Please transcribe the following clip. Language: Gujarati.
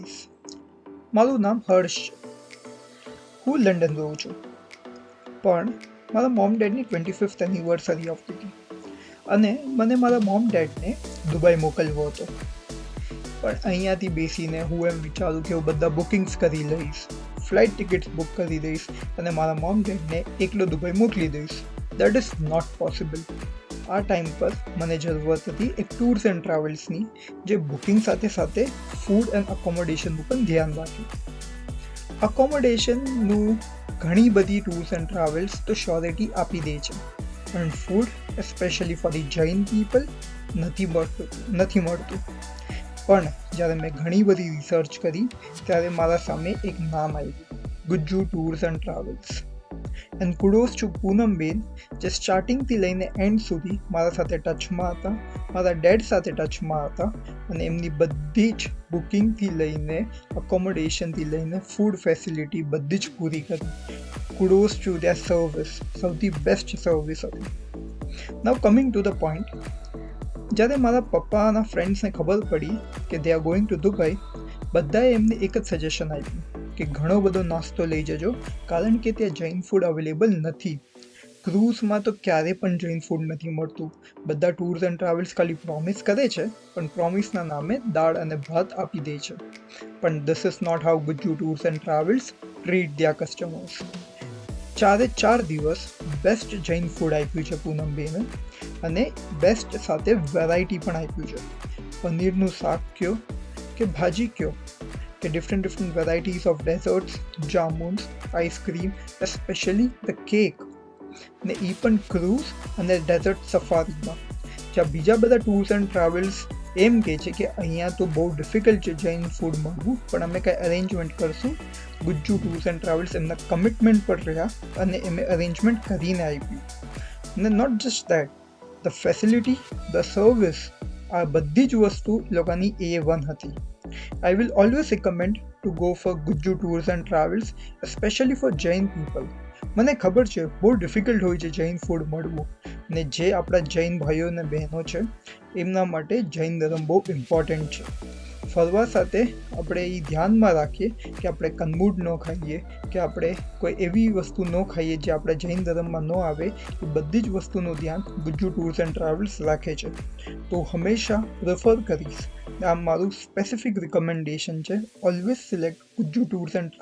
ગાઈસ, મારું નામ હર્ષ છે. હું લંડન રહું છું, પણ મારા મોમ ડેડની 25th એનિવર્સરી આવતી હતી અને મને મારા મોમ ડેડને દુબઈ મોકલવો હતો. પણ અહીંયાથી બેસીને હું એમ વિચારું કે હું બધા બુકિંગ્સ કરી લઈશ, ફ્લાઇટ ટિકિટ્સ બુક કરી દઈશ અને મારા મોમ ડેડને એકલો દુબઈ મોકલી દઈશ. That is not possible. આ ટાઈમ પર મને જરૂરત હતી એક ટૂર્સ એન્ડ ટ્રાવેલ્સની, જે બુકિંગ સાથે સાથે ફૂડ એન્ડ અકોમોડેશનનું પણ ધ્યાન રાખે. અકોમોડેશનનું ઘણી બધી ટૂર્સ એન્ડ ટ્રાવેલ્સ તો શ્યોરિટી આપી દે છે, પણ food especially for the Jain people નથી મળતું. પણ જ્યારે મેં ઘણી બધી રિસર્ચ કરી ત્યારે મારા સામે એક નામ આવ્યું, Gujju tours and travels. And kudos to Poonamben, જે સ્ટાર્ટિંગથી લઈને એન્ડ સુધી મારા સાથે ટચમાં હતા, મારા ડેડ સાથે ટચમાં હતા અને એમની બધી જ બુકિંગથી લઈને અકોમોડેશનથી લઈને ફૂડ ફેસિલિટી બધી જ પૂરી કરી. કુડોઝ ટુ ધેર સર્વિસ, સૌથી બેસ્ટ સર્વિસ હતી. નાઉ કમિંગ ટુ ધ પોઈન્ટ, જ્યારે મારા પપ્પાના ફ્રેન્ડ્સને ખબર પડી કે they are going to Dubai, બધાએ એમને એક જ સજેશન આપ્યું કે ઘણો બધો નાસ્તો લઈ જજો, કારણ કે ત્યાં જૈન ફૂડ અવેલેબલ નથી. ક્રૂઝમાં તો ક્યારે પણ જૈન ફૂડ નથી મળતું. બધા ટૂર્સ એન્ડ ટ્રાવેલ્સ ખાલી પ્રોમિસ કરે છે, પણ પ્રોમિસના નામે દાળ અને ભાત આપી દે છે. પણ this is not how Gujju tours and travels treat the customers. 4 દિવસ બેસ્ટ જૈન ફૂડ આપ્યું છે પૂનમબેને, અને બેસ્ટ સાથે વેરાયટી પણ આપ્યું છે. પનીરનું શાક કયો કે ભાજી કયો કે different varieties of desserts, jamuns, ice cream, especially the cake, ને એ પણ ક્રૂઝ અને ડેઝર્ટ સફારીમાં. જ્યાં બીજા બધા ટૂર્સ એન્ડ ટ્રાવેલ્સ એમ કહે છે કે અહીંયા તો બહુ ડિફિકલ્ટ છે જૈન ફૂડ મળવું, પણ અમે કંઈ અરેન્જમેન્ટ કરશું. ગુજ્જુ ટૂર્સ એન્ડ ટ્રાવેલ્સ એમના કમિટમેન્ટ પર રહ્યા અને એમે અરેન્જમેન્ટ કરીને આપ્યું. અને not just that, the facility, the service, આ બધી જ વસ્તુ લોકોની A1 હતી. I will always recommend to go for Gujju Tours and Travels, especially for Jain people. મને ખબર છે બહુ ડિફિકલ્ટ હોય છે જૈન ફૂડ મળવું, ને જે આપણા જૈન ભાઈઓ અને બહેનો છે એમના માટે જૈન ધર્મ બહુ ઇમ્પોર્ટન્ટ છે. ફરવા સાથે આપણે એ ધ્યાનમાં રાખીએ કે આપણે કનમૂડ ન ખાઈએ, કે આપણે કોઈ એવી વસ્તુ ન ખાઈએ જે આપણા જૈન ધર્મમાં ન આવે. એ બધી જ વસ્તુનું ધ્યાન ગુજ્જુ ટૂર્સ એન્ડ ટ્રાવેલ્સ રાખે છે. તો હંમેશા પ્રિફર કરીશ, આ મારું સ્પેસિફિક રિકમેન્ડેશન છે, always select Gujju tours and